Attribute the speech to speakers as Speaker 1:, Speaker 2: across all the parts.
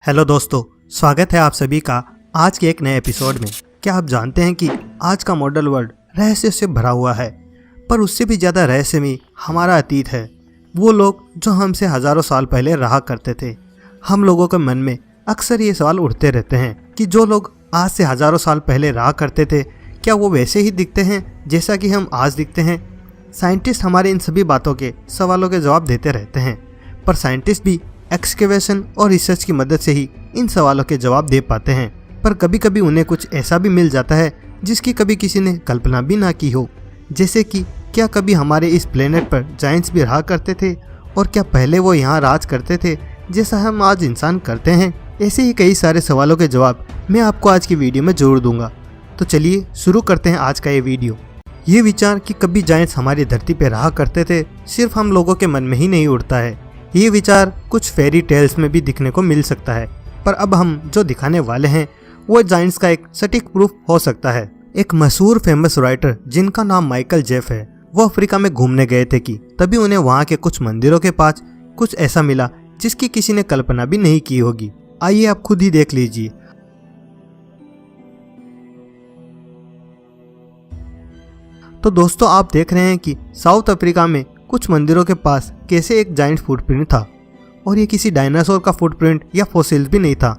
Speaker 1: Hello दोस्तों, स्वागत है आप सभी का आज के एक नए एपिसोड में। क्या आप जानते हैं कि आज का मॉडर्न वर्ल्ड रहस्य से भरा हुआ है, पर उससे भी ज़्यादा रहस्यमयी हमारा अतीत है। वो लोग जो हमसे हज़ारों साल पहले रहा करते थे। हम लोगों के मन में अक्सर ये सवाल उठते रहते हैं कि जो लोग आज से हज़ारों साल पहले रहा करते थे, क्या वो वैसे ही दिखते हैं जैसा कि हम आज दिखते हैं। साइंटिस्ट हमारे इन सभी बातों के सवालों के जवाब देते रहते हैं, पर साइंटिस्ट भी एक्सकेवेशन और रिसर्च की मदद से ही इन सवालों के जवाब दे पाते हैं। पर कभी कभी उन्हें कुछ ऐसा भी मिल जाता है जिसकी कभी किसी ने कल्पना भी ना की हो। जैसे कि क्या कभी हमारे इस प्लेनेट पर जायंट्स भी रहा करते थे, और क्या पहले वो यहाँ राज करते थे जैसा हम आज इंसान करते हैं। ऐसे ही कई सारे सवालों के जवाब मैं आपको आज की वीडियो में जरूर दूंगा। तो चलिए शुरू करते हैं आज का ये वीडियो। ये विचार कि कभी जायंट्स हमारी धरती पर रहा करते थे सिर्फ हम लोगों के मन में ही नहीं उठता है। ये विचार कुछ फेरी टेल्स में भी दिखने को मिल सकता है, पर अब हम जो दिखाने वाले हैं वो जायंट्स का एक सटीक प्रूफ हो सकता है। एक मशहूर फेमस राइटर जिनका नाम माइकल जेफ है, वो अफ्रीका में घूमने गए थे कि तभी उन्हें वहाँ के कुछ मंदिरों के पास कुछ ऐसा मिला जिसकी किसी ने कल्पना भी नहीं की होगी। आइए आप खुद ही देख लीजिए। तो दोस्तों, आप देख रहे हैं कि साउथ अफ्रीका में कुछ मंदिरों के पास कैसे एक जायंट फुटप्रिंट था, और ये किसी डायनासोर का फुटप्रिंट या फॉसिल्स भी नहीं था,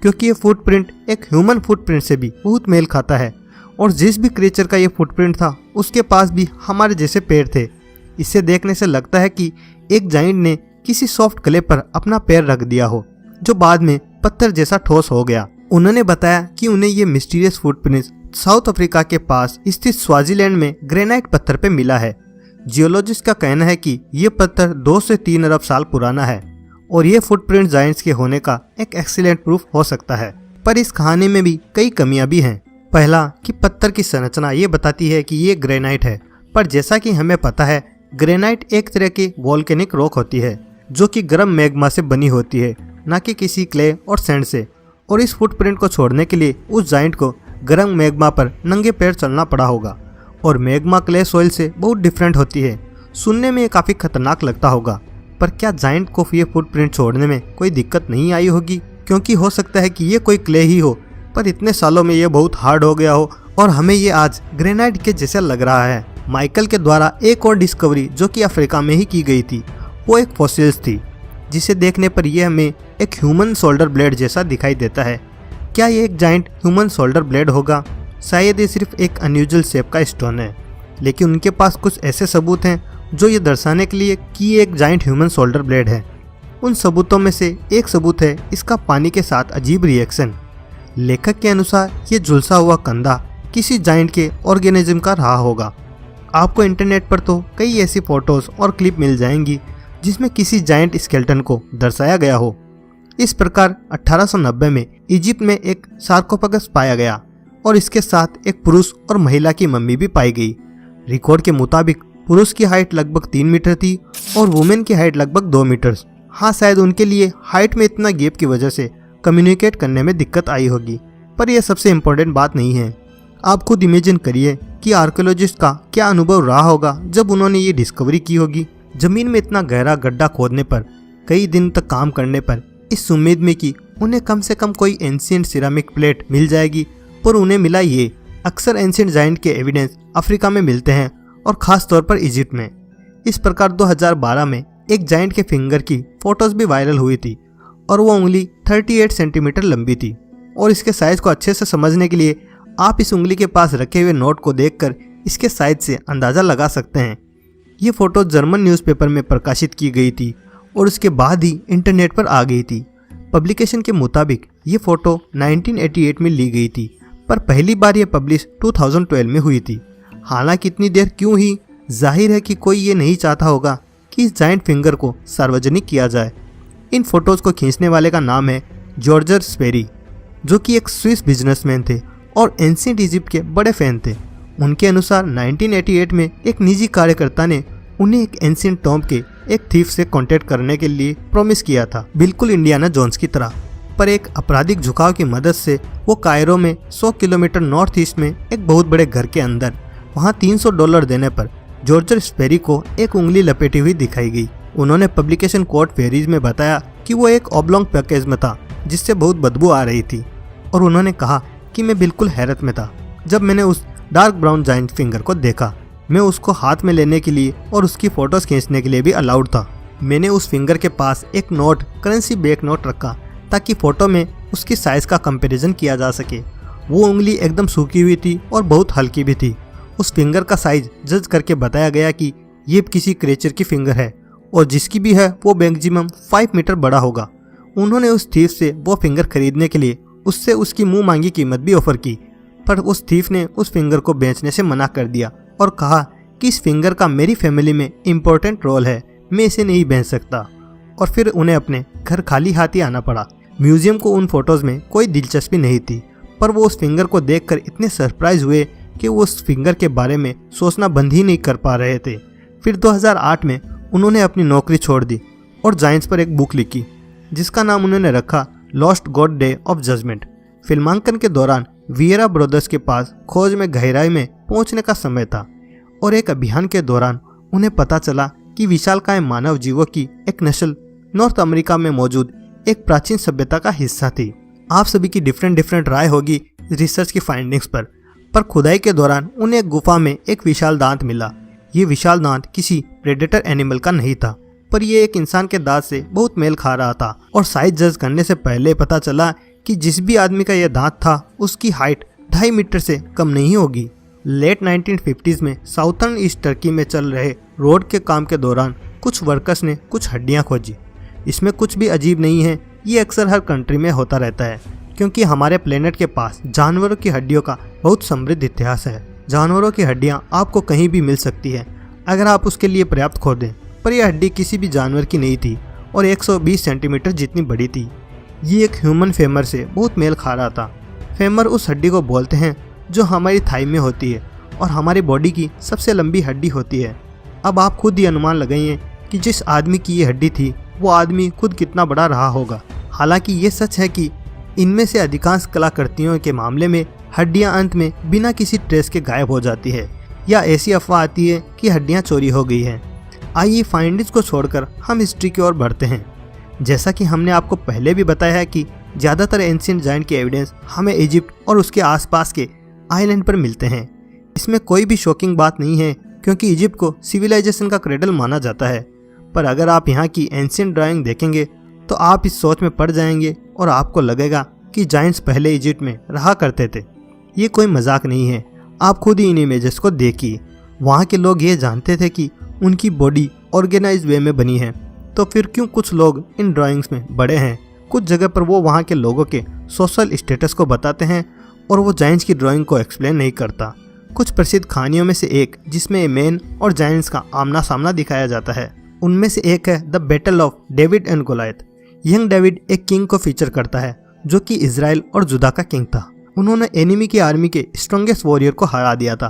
Speaker 1: क्योंकि ये फुटप्रिंट एक ह्यूमन फुटप्रिंट से भी बहुत मेल खाता है। और जिस भी क्रिएचर का ये फुटप्रिंट था उसके पास भी हमारे जैसे पैर थे। इससे देखने से लगता है कि एक जायंट ने किसी सॉफ्ट क्ले पर अपना पैर रख दिया हो, जो बाद में पत्थर जैसा ठोस हो गया। उन्होंने बताया कि उन्हें ये मिस्टीरियस फुटप्रिंट साउथ अफ्रीका के पास स्थित स्वाजीलैंड में ग्रेनाइट पत्थर पे मिला है। जियोलॉजिस्ट का कहना है कि ये पत्थर 2 से 3 अरब साल पुराना है, और ये फुटप्रिंट जायंट्स के होने का एक एक्सीलेंट प्रूफ हो सकता है। पर इस कहानी में भी कई कमियां भी हैं। पहला कि पत्थर की संरचना ये बताती है कि ये ग्रेनाइट है, पर जैसा कि हमें पता है ग्रेनाइट एक तरह की वोल्केनिक रॉक होती है जो कि गर्म मैग्मा से बनी होती है, न कि किसी क्ले और सैंड से। और इस फुटप्रिंट को छोड़ने के लिए उस जायंट को गर्म मैग्मा पर नंगे पैर चलना पड़ा होगा, और मैग्मा क्ले सॉइल से बहुत डिफरेंट होती है। सुनने में ये काफ़ी खतरनाक लगता होगा, पर क्या जायंट को ये फुटप्रिंट छोड़ने में कोई दिक्कत नहीं आई होगी? क्योंकि हो सकता है कि ये कोई क्ले ही हो, पर इतने सालों में ये बहुत हार्ड हो गया हो और हमें ये आज ग्रेनाइट के जैसा लग रहा है। माइकल के द्वारा एक और डिस्कवरी जो कि अफ्रीका में ही की गई थी, वो एक फॉसिल्स थी, जिसे देखने पर यह हमें एक ह्यूमन शोल्डर ब्लेड जैसा दिखाई देता है। क्या ये एक जायंट ह्यूमन शोल्डर ब्लेड होगा? शायद ये सिर्फ एक अनयूजुअल शेप का स्टोन है, लेकिन उनके पास कुछ ऐसे सबूत हैं जो ये दर्शाने के लिए कि ये एक जायंट ह्यूमन शोल्डर ब्लेड है। उन सबूतों में से एक सबूत है इसका पानी के साथ अजीब रिएक्शन। लेखक के अनुसार ये झुलसा हुआ कंधा किसी जायंट के ऑर्गेनिज्म का रहा होगा। आपको इंटरनेट पर तो कई ऐसी फोटोज और क्लिप मिल जाएंगी जिसमें किसी जायंट स्केलेटन को दर्शाया गया हो। इस प्रकार 1890 में इजिप्ट में एक सार्कोफेगस पाया गया, और इसके साथ एक पुरुष और महिला की मम्मी भी पाई गई। रिकॉर्ड के मुताबिक पुरुष की हाइट लगभग 3 मीटर थी और वुमेन की हाइट लगभग 2 मीटर। हाँ, शायद उनके लिए हाइट में इतना गैप की वजह से कम्युनिकेट करने में दिक्कत आई होगी, पर यह सबसे इम्पोर्टेंट बात नहीं है। आप खुद इमेजिन करिए कि आर्कियोलॉजिस्ट का क्या अनुभव रहा होगा जब उन्होंने ये डिस्कवरी की होगी। जमीन में इतना गहरा गड्ढा खोदने पर, कई दिन तक काम करने पर, इस उम्मीद में कि उन्हें कम से कम कोई एंशिएंट सिरामिक प्लेट मिल जाएगी, पर उन्हें मिला ये। अक्सर एंशिएंट जायंट के एविडेंस अफ्रीका में मिलते हैं, और ख़ास तौर पर इजिप्ट में। इस प्रकार 2012 में एक जायंट के फिंगर की फोटोज भी वायरल हुई थी, और वो उंगली 38 सेंटीमीटर लंबी थी। और इसके साइज को अच्छे से समझने के लिए आप इस उंगली के पास रखे हुए नोट को देखकर इसके साइज से अंदाज़ा लगा सकते हैं। ये फोटो जर्मन न्यूज़पेपर में प्रकाशित की गई थी और उसके बाद ही इंटरनेट पर आ गई थी। पब्लिकेशन के मुताबिक ये फ़ोटो 1988 में ली गई थी, पर पहली बार ये पब्लिश 2012 में हुई थी। हालांकि इतनी देर क्यों हुई? जाहिर है कि कोई ये नहीं चाहता होगा कि इस जायंट फिंगर को सार्वजनिक किया जाए। इन फोटोज़ को खींचने वाले का नाम है जॉर्जर स्पेरी, जो कि एक स्विस बिजनेसमैन थे और एंशिएंट इजिप्ट के बड़े फैन थे। उनके अनुसार 1988 में एक निजी कार्यकर्ता ने उन्हें एक एंशिएंट टॉम्ब के एक थीफ से कांटेक्ट करने के लिए प्रॉमिस किया था, बिल्कुल इंडियाना जोन्स की तरह। पर एक आपराधिक झुकाव की मदद से वो कायरो में 100 किलोमीटर नॉर्थ ईस्ट में एक बहुत बड़े घर के अंदर, वहाँ $300 देने पर जॉर्जर स्पेरी को एक उंगली लपेटी हुई दिखाई गई। उन्होंने पब्लिकेशन कोर्ट फेरीज में बताया कि वो एक ऑब्लॉन्ग पैकेज में था, जिससे बहुत बदबू आ रही थी, और उन्होंने कहा कि मैं बिल्कुल हैरत में था जब मैंने उस डार्क ब्राउन जायंट फिंगर को देखा। मैं उसको हाथ में लेने के लिए और उसकी फोटोज खींचने के लिए भी अलाउड था। मैंने उस फिंगर के पास एक नोट, करेंसी बैक नोट रखा ताकि फोटो में उसकी साइज का कंपैरिजन किया जा सके। वो उंगली एकदम सूखी हुई थी और बहुत हल्की भी थी। उस फिंगर का साइज जज करके बताया गया कि ये किसी क्रिएचर की फिंगर है और जिसकी भी है वो मैक्सिमम 5 मीटर बड़ा होगा। उन्होंने उस थीफ से वो फिंगर खरीदने के लिए उससे उसकी मुंह मांगी कीमत भी ऑफर की, पर उस थीफ ने उस फिंगर को बेचने से मना कर दिया और कहा कि इस फिंगर का मेरी फैमिली में इम्पोर्टेंट रोल है, मैं इसे नहीं बेच सकता। और फिर उन्हें अपने घर खाली हाथ ही आना पड़ा। म्यूजियम को उन फोटोज में कोई दिलचस्पी नहीं थी, पर वो उस फिंगर को देखकर इतने सरप्राइज हुए कि वो उस फिंगर के बारे में सोचना बंद ही नहीं कर पा रहे थे। फिर 2008 में उन्होंने अपनी नौकरी छोड़ दी और जायंट्स पर एक बुक लिखी जिसका नाम उन्होंने रखा lost god day of judgement. फिल्मांकन के दौरान वियरा ब्रदर्स के पास खोज में गहराई में पहुंचने का समय था और एक अभियान के दौरान उन्हें पता चला कि विशालकाय मानव जीवों की एक नस्ल नॉर्थ अमेरिका में मौजूद एक प्राचीन सभ्यता का हिस्सा थी। आप सभी की डिफरेंट राय होगी रिसर्च की फाइंडिंग्स पर खुदाई के दौरान उन्हें एक गुफा में एक विशाल दांत मिला। ये विशाल दांत किसी प्रेडेटर एनिमल का नहीं था, पर यह एक इंसान के दांत से बहुत मेल खा रहा था और साइज जज करने से पहले पता चला कि जिस भी आदमी का यह दांत था उसकी हाइट 2.5 मीटर से कम नहीं होगी। लेट 1950s में साउथर्न ईस्ट टर्की में चल रहे रोड के काम के दौरान कुछ वर्कर्स ने कुछ हड्डियां खोजी। इसमें कुछ भी अजीब नहीं है, ये अक्सर हर कंट्री में होता रहता है क्योंकि हमारे प्लेनेट के पास जानवरों की हड्डियों का बहुत समृद्ध इतिहास है। जानवरों की हड्डियां आपको कहीं भी मिल सकती है अगर आप उसके लिए पर्याप्त खोदें, पर यह हड्डी किसी भी जानवर की नहीं थी और 120 सेंटीमीटर जितनी बड़ी थी। ये एक ह्यूमन फेमर से बहुत मेल खा रहा था। फेमर उस हड्डी को बोलते हैं जो हमारी थाई में होती है और हमारी बॉडी की सबसे लंबी हड्डी होती है। अब आप खुद ही अनुमान लगाइए कि जिस आदमी की ये हड्डी थी वो आदमी खुद कितना बड़ा रहा होगा। हालांकि ये सच है कि इनमें से अधिकांश कलाकृतियों के मामले में हड्डियां अंत में बिना किसी ट्रेस के गायब हो जाती है या ऐसी अफवाह आती है कि हड्डियां चोरी हो गई हैं। आइए फाइंडिंग्स को छोड़कर हम हिस्ट्री की ओर बढ़ते हैं। जैसा कि हमने आपको पहले भी बताया है कि ज़्यादातर एंशिएंट जायंट के एविडेंस हमें इजिप्ट और उसके आसपास के आइलैंड पर मिलते हैं। इसमें कोई भी शॉकिंग बात नहीं है क्योंकि इजिप्ट को सिविलाइजेशन का क्रेडल माना जाता है। पर अगर आप यहाँ की एंशिएंट ड्राइंग देखेंगे तो आप इस सोच में पड़ जाएंगे और आपको लगेगा कि जायंट्स पहले इजिप्ट में रहा करते थे। ये कोई मजाक नहीं है, आप खुद ही इन इमेजेस को देखिए। वहाँ के लोग ये जानते थे कि उनकी बॉडी ऑर्गेनाइज वे में बनी है, तो फिर क्यों कुछ लोग इन ड्राइंग्स में बड़े हैं। कुछ जगह पर वो वहाँ के लोगों के सोशल स्टेटस को बताते हैं और वो जायंट्स की ड्राइंग को एक्सप्लेन नहीं करता। कुछ प्रसिद्ध कहानियों में से एक जिसमें मैन और जायंट्स का आमना सामना दिखाया जाता है, उनमें से एक है the battle of David and Goliath. Young David एक किंग को फीचर करता है जो कि इजराइल और जुदा का किंग था। उन्होंने एनिमी की आर्मी के स्ट्रॉन्गेस्ट वॉरियर को हरा दिया था।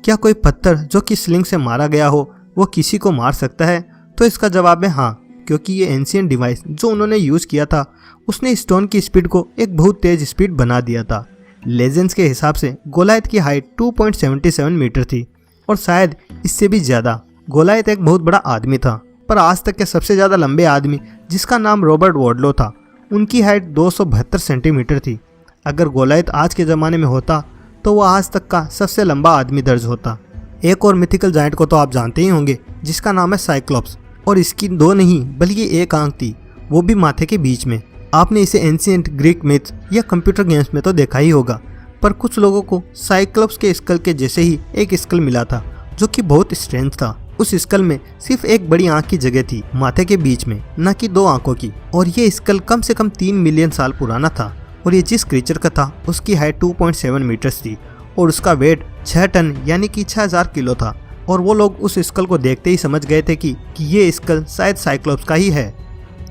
Speaker 1: क्या कोई पत्थर जो कि स्लिंग से मारा गया हो वो किसी को मार सकता है? तो इसका जवाब है हाँ, क्योंकि ये एंशिएंट डिवाइस जो उन्होंने यूज़ किया था उसने स्टोन की स्पीड को एक बहुत तेज स्पीड बना दिया था। लेजेंड्स के हिसाब से गोलायत की हाइट 2.77 मीटर थी और शायद इससे भी ज़्यादा। गोलायत एक बहुत बड़ा आदमी था, पर आज तक के सबसे ज़्यादा लंबे आदमी जिसका नाम रॉबर्ट वॉडलो था, उनकी हाइट 272 सेंटीमीटर थी। अगर गोलायत आज के ज़माने में होता तो वह आज तक का सबसे लंबा आदमी दर्ज होता। एक और मिथिकल जायंट को तो आप जानते ही होंगे जिसका नाम है साइक्लोप्स, और इसकी 2 नहीं बल्कि 1 आंख थी, वो भी माथे के बीच में। आपने इसे एंशिएंट ग्रीक मिथ्स या कंप्यूटर गेम्स में तो देखा ही होगा, पर कुछ लोगों को साइक्लोप्स के स्कल के जैसे ही एक स्कल मिला था जो कि बहुत स्ट्रेंज था। उस स्कल में सिर्फ एक बड़ी आंख की जगह थी माथे के बीच में, न कि 2 आंखों की, और ये स्कल कम से कम 3 मिलियन साल पुराना था। और ये जिस क्रीचर का था उसकी हाइट 2.7 मीटर्स थी और उसका वेट 6 टन यानी कि 6000 किलो था। और वो लोग उस स्कल को देखते ही समझ गए थे कि ये स्कल शायद साइक्लोप्स का ही है।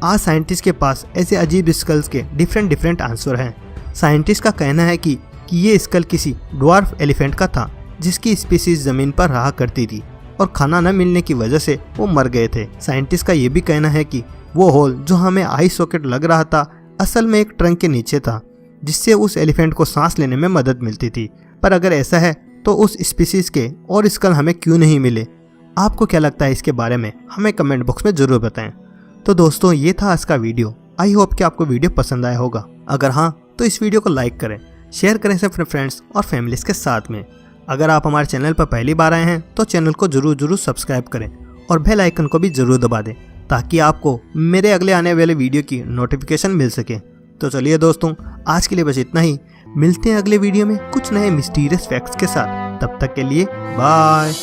Speaker 1: आज साइंटिस्ट के पास ऐसे अजीब स्कल्स के डिफरेंट आंसर हैं। साइंटिस्ट का कहना है कि ये स्कल किसी ड्वार्फ एलिफेंट का था जिसकी स्पीसीज जमीन पर रहा करती थी और खाना न मिलने की वजह से वो मर गए थे। साइंटिस्ट का ये भी कहना है कि वो होल जो हमें आई सॉकेट लग रहा था असल में एक ट्रंक के नीचे था जिससे उस एलिफेंट को सांस लेने में मदद मिलती थी। पर अगर ऐसा है तो उस स्पीसीज के और स्कल हमें क्यों नहीं मिले? आपको क्या लगता है इसके बारे में? हमें कमेंट बॉक्स में ज़रूर बताएं। तो दोस्तों ये था आज का वीडियो। आई होप कि आपको वीडियो पसंद आया होगा। अगर हाँ तो इस वीडियो को लाइक करें, शेयर करें इसे अपने फ्रेंड्स और फैमिलीज के साथ में। अगर आप हमारे चैनल पर पहली बार आए हैं तो चैनल को जरूर सब्सक्राइब करें और बेल आइकन को भी जरूर दबा दें ताकि आपको मेरे अगले आने वाले वीडियो की नोटिफिकेशन मिल सके। तो चलिए दोस्तों, आज के लिए बस इतना ही। मिलते हैं अगले वीडियो में कुछ नए मिस्टीरियस फैक्ट्स के साथ। तब तक के लिए बाय।